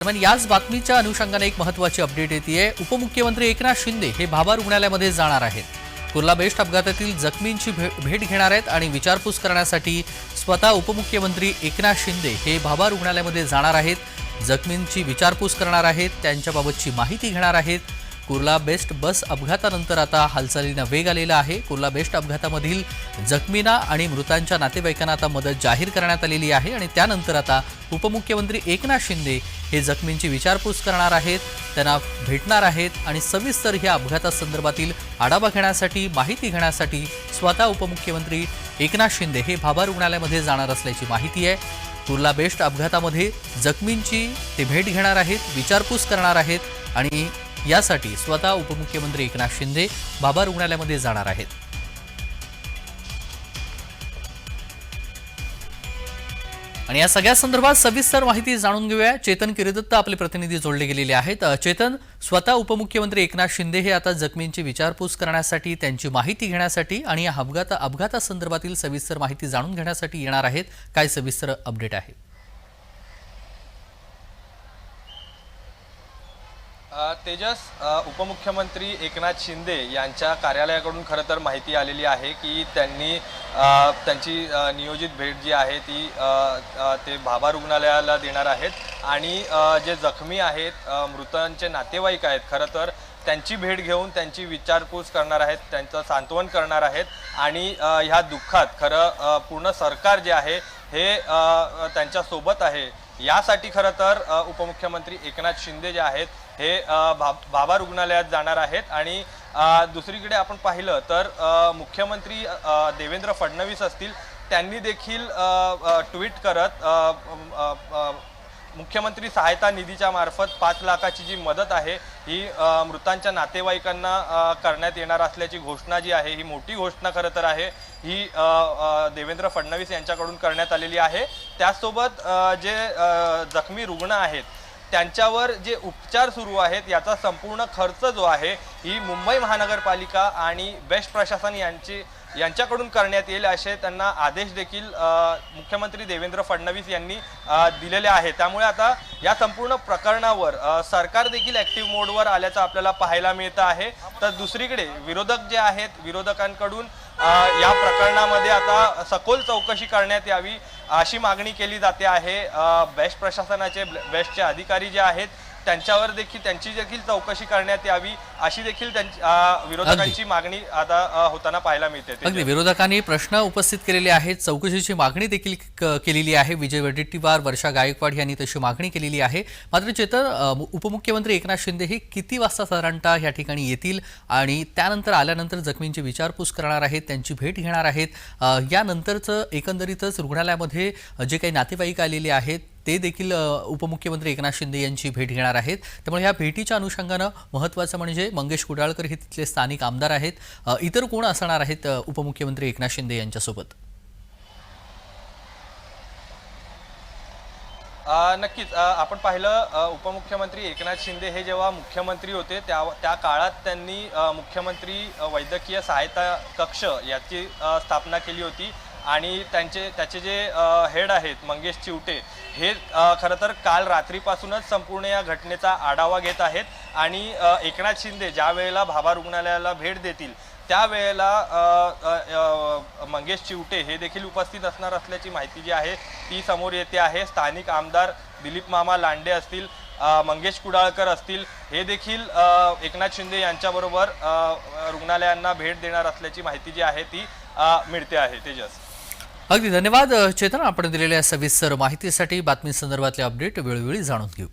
दरम्यान याच बातमीच्या अनुषंगाने एक महत्त्वाची अपडेट येते। उपमुख्यमंत्री एकनाथ शिंदे हे भाभा रुग्णालयामध्ये जाणार आहेत। कुर्ला बेस्ट अपघातातील जखमींची भेट घेणार आहेत आणि विचारपूस करण्यासाठी स्वतः उपमुख्यमंत्री एकनाथ शिंदे हे भाभा रुग्णालयामध्ये जाणार आहेत। जखमींची विचारपूस करणार आहेत, त्यांच्याबाबतची माहिती घेणार आहेत। कुर्ला बेस्ट बस अपघातानंतर आता हालचालींना वेग आलेला आहे। कुर्ला बेस्ट अपघातामधील जखमींना आणि मृतांच्या नातेवाईकांना आता मदत जाहीर करण्यात आलेली आहे आणि त्यानंतर आता उपमुख्यमंत्री एकनाथ शिंदे हे जखमींची विचारपूस करणार आहेत, त्यांना भेटणार आहेत आणि सविस्तर ह्या अपघातासंदर्भातील आढावा घेण्यासाठी, माहिती घेण्यासाठी स्वतः उपमुख्यमंत्री एकनाथ शिंदे हे भाभा रुग्णालयामध्ये जाणार असल्याची माहिती आहे। कुर्ला बेस्ट अपघातामध्ये जखमींची ते भेट घेणार आहेत, विचारपूस करणार आहेत आणि यासाठी स्वतः उपमुख्यमंत्री एकनाथ शिंदे भाभा रुग्णालयामध्ये जाणार आहेत। आणि या सगळ्या संदर्भात सविस्तर माहिती जाणून घेऊया। चेतन किरीदत्त आपले प्रतिनिधी जोडले गेलेले आहेत। चेतन, स्वतः उपमुख्यमंत्री एकनाथ शिंदे हे आता जखमींची विचारपूस करण्यासाठी, त्यांची माहिती घेण्यासाठी आणि या अपघातासंदर्भातील सविस्तर माहिती जाणून घेण्यासाठी येणार आहेत। काय सविस्तर अपडेट आहे? तेजस, उपमुख्यमंत्री एकनाथ शिंदे यांच्या कार्यालयाकडून खरं तर माहिती आलेली आहे की त्यांची नियोजित भेट जी आहे ती ते भाभा रुग्णालयाला देणार आहेत आणि जे जखमी आहेत, मृतांचे नातेवाईक आहेत, खरं तर त्यांची भेट घेऊन त्यांची विचारपूस करणार आहेत, त्यांचं सांत्वन करणार आहेत आणि ह्या दुःखात खरं पूर्ण सरकार जे आहे हे त्यांच्यासोबत आहे। यासाठी खरं तर उपमुख्यमंत्री एकनाथ शिंदे जे आहेत हे भाभा रुग्णालयात जाणार आहेत। आणि दुसरीकडे आपण पाहिलं तर मुख्यमंत्री देवेंद्र फडणवीस असतील, त्यांनी देखील ट्विट करत मुख्यमंत्री सहायता निधीच्या मार्फत 5 लाखाची जी मदत आहे ही मृतांच्या नातेवाईकांना करण्यात येणार असल्याची घोषणा जी आहे, ही मोठी घोषणा खरं तर आहे, ही देवेंद्र फडणवीस यांच्याकडून करण्यात आलेली आहे। त्यासोबत जे जखमी रुग्ण आहेत त्यांच्यावर जे उपचार सुरू आहेत याचा संपूर्ण खर्च जो आहे ही मुंबई महानगरपालिका आणि बेस्ट प्रशासन यांच्याकडून करण्यात येईल असे त्यांना आदेश देखील मुख्यमंत्री देवेंद्र फडणवीस यांनी दिलेले आहे। त्यामुळे आता या संपूर्ण प्रकरणावर सरकार देखील ॲक्टिव्ह मोडवर आल्याचं आपल्याला पाहायला मिळतं आहे। तर दुसरीकडे विरोधक जे आहेत, विरोधकांकडून या प्रकरणामध्ये आता सखोल चौकशी करण्यात यावी अशी मागणी केली जाते आहे। बेस्ट प्रशासनाचे, बेस्टचे अधिकारी जे आहेत त्यांची देखील चौकशी करण्यात यावी अशी देखील विरोधकांची मागणी आता होताना पाहायला मिळते। अगदी विरोधकांनी प्रश्न उपस्थित केलेले आहेत, चौकशीची मागणी देखील केलेली आहे। विजय वडेट्टीवार, वर्षा गायकवाड यांनी तशी मागणी केलेली आहे। मात्र चेतन, उपमुख्यमंत्री एकनाथ शिंदे हे किती वाजता साधारणतः या ठिकाणी येतील आणि त्यानंतर आल्यानंतर जखमींची विचारपूस करणार आहेत, त्यांची भेट घेणार आहेत, यानंतरचं एकंदरीतच रुग्णालयामध्ये जे काही नातेवाईक आलेले आहेत ते देखील उपमुख्यमंत्री एकनाथ शिंदे यांची भेट घेणार आहेत। त्यामुळे या भेटीच्या अनुषंगाने महत्त्वाचं म्हणजे मंगेश कुडाळकर हे तिथले स्थानिक आमदार आहेत। इतर कोण असणार आहेत उपमुख्यमंत्री एकनाथ शिंदे यांच्यासोबत? नक्कीच आपण पाहिलं उपमुख्यमंत्री एकनाथ शिंदे हे जेव्हा मुख्यमंत्री होते त्या काळात त्यांनी मुख्यमंत्री वैद्यकीय सहायता कक्ष याची स्थापना केली होती आणि त्याचे जे हेड आहेत मंगेश चिवटे हे खरं तर काल रात्रीपासूनच संपूर्ण या घटनेचा आढावा घेत आहेत आणि एकनाथ शिंदे ज्या वेळेला भाभा रुग्णालयाला भेट देतील त्यावेळेला मंगेश चिवटे हे देखील उपस्थित असणार असल्याची माहिती जी आहे ती समोर येते आहे। स्थानिक आमदार दिलीप मामा लांडे असतील, मंगेश कुडाळकर असतील, हे देखील एकनाथ शिंदे यांच्याबरोबर रुग्णालयांना भेट देणार असल्याची माहिती जी आहे ती मिळते आहे। तेजस, अगदी धन्यवाद चेतन, आपण दिलेल्या सविस्तर माहितीसाठी। बातमी संदर्भातले अपडेट वेळोवेळी जाणून घेऊ।